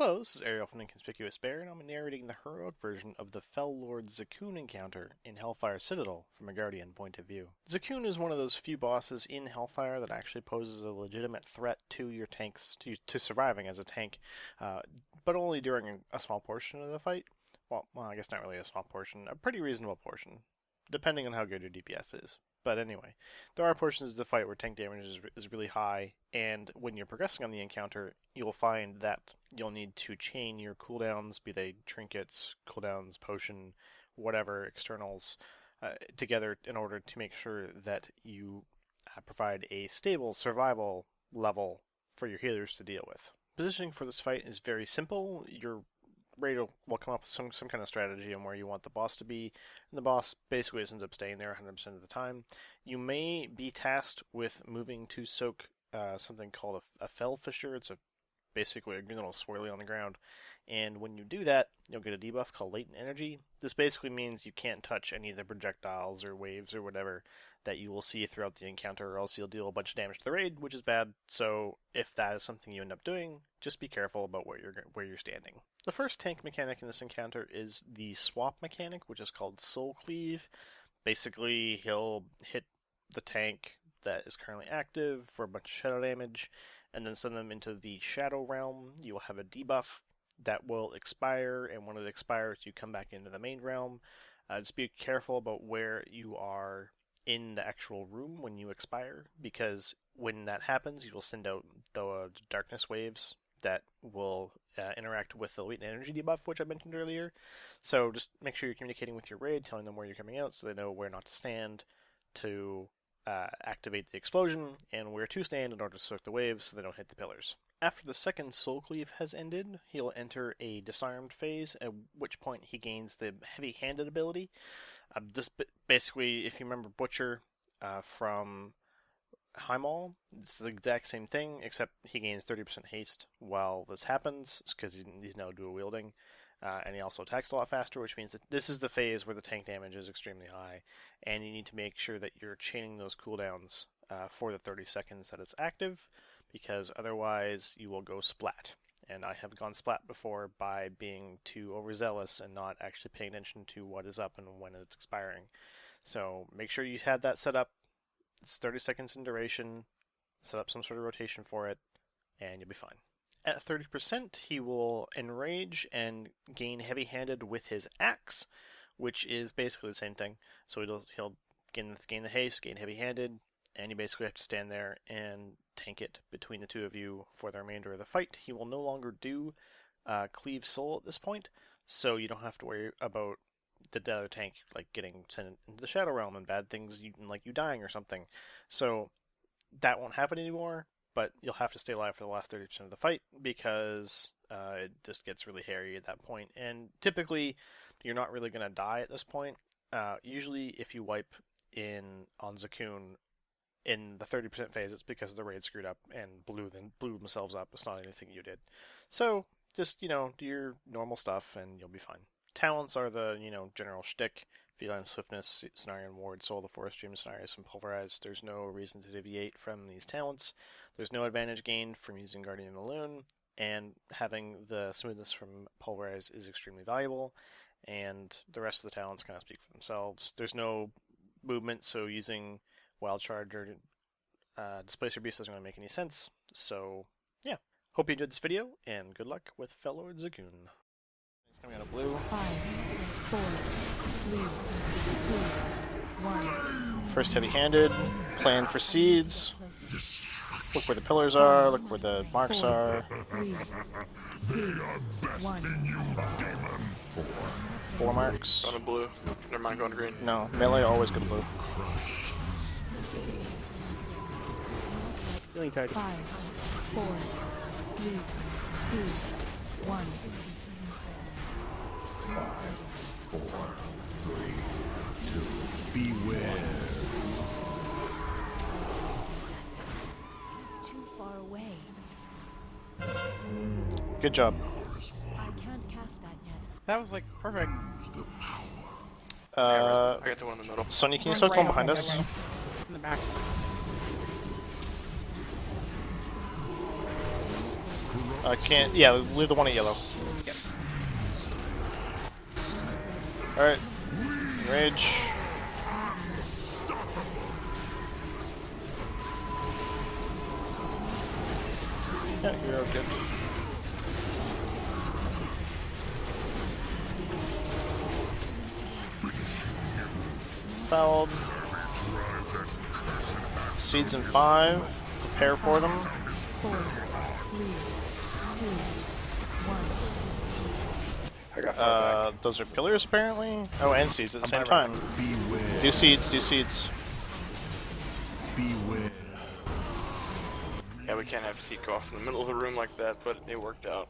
Hello, this is Arielle from Inconspicuous Bear, and I'm narrating the heroic version of the Fel-Lord Zakuun encounter in Hellfire Citadel from a Guardian point of view. Zakuun is one of those few bosses in Hellfire that actually poses a legitimate threat to your tanks, to surviving as a tank, but only during a small portion of the fight. Well, I guess not really a small portion, a pretty reasonable portion, depending on how good your DPS is. But anyway, there are portions of the fight where tank damage is really high, and when you're progressing on the encounter, you'll find that you'll need to chain your cooldowns, be they trinkets, cooldowns, potion, whatever, externals, together in order to make sure that you provide a stable survival level for your healers to deal with. Positioning for this fight is very simple. Your raid will come up with some kind of strategy on where you want the boss to be, and the boss basically ends up staying there 100% of the time. You may be tasked with moving to soak something called a Fel Fisher. It's basically a green little swirly on the ground, and when you do that, you'll get a debuff called Latent Energy. This basically means you can't touch any of the projectiles or waves or whatever that you will see throughout the encounter, or else you'll deal a bunch of damage to the raid, which is bad. So if that is something you end up doing, just be careful about where you're standing. The first tank mechanic in this encounter is the swap mechanic, which is called Soul Cleave. Basically, he'll hit the tank that is currently active for a bunch of shadow damage, and then send them into the Shadow Realm. You will have a debuff that will expire, and when it expires, you come back into the main realm. Just be careful about where you are in the actual room when you expire, because when that happens, you will send out the darkness waves that will interact with the latent energy debuff, which I mentioned earlier. So just make sure you're communicating with your raid, telling them where you're coming out so they know where not to stand to activate the explosion, and where to stand in order to soak the waves so they don't hit the pillars. After the second Soul Cleave has ended, he'll enter a disarmed phase, at which point he gains the heavy-handed ability. This basically, if you remember Butcher from Heimal, it's the exact same thing, except he gains 30% haste while this happens, because he's now dual-wielding. And he also attacks a lot faster, which means that this is the phase where the tank damage is extremely high, and you need to make sure that you're chaining those cooldowns for the 30 seconds that it's active, because otherwise you will go splat. And I have gone splat before by being too overzealous and not actually paying attention to what is up and when it's expiring. So make sure you have that set up. It's 30 seconds in duration. Set up some sort of rotation for it, and you'll be fine. At 30%, he will enrage and gain heavy-handed with his axe, which is basically the same thing. So he'll gain the haste, gain heavy-handed, and you basically have to stand there and tank it between the two of you for the remainder of the fight. He will no longer do Cleave Soul at this point, so you don't have to worry about the other tank getting sent into the Shadow Realm and bad things, like you dying or something. So that won't happen anymore. But you'll have to stay alive for the last 30% of the fight, because it just gets really hairy at that point. And typically, you're not really going to die at this point. Usually, if you wipe on Zakuun in the 30% phase, it's because the raid screwed up and blew themselves up. It's not anything you did. So just, do your normal stuff and you'll be fine. Talents are the, general shtick. Feline Swiftness, Cenarian Ward, Soul of the Forest, Dream Scenarios, and Pulverize. There's no reason to deviate from these talents. There's no advantage gained from using Guardian Alone, and having the smoothness from Pulverize is extremely valuable, and the rest of the talents kind of speak for themselves. There's no movement, so using Wild Charge or Displacer Beast doesn't really make any sense. So, yeah. Hope you enjoyed this video, and good luck with Fel-Lord Zakuun. He's coming out of blue. 5, 4, 3, 2, 1. First heavy-handed, plan for seeds. Look where the pillars are, look where the marks are. 3, 2, 1. 4 marks. Going to blue. Never mind, going to green. No, melee always go to blue. Healing card. 5, 4, 3, 2, 1. 5, 4, 3, 2, beware. It's too far away. Good job. I can't cast that yet. That was perfect. I got the one in the middle. Sonya, can you start going behind us? In the back. Corruption. Can't. Yeah, leave the one at yellow. Yep. Alright. Rage. Yeah, you're good. Fouled. Seeds in 5. Prepare for them. 4, 3, 2, 1. I got far back. Those are pillars apparently. Oh, and seeds at the same time. Beware. Do seeds, do seeds. Beware. Yeah, we can't have feet go off in the middle of the room like that, but it worked out.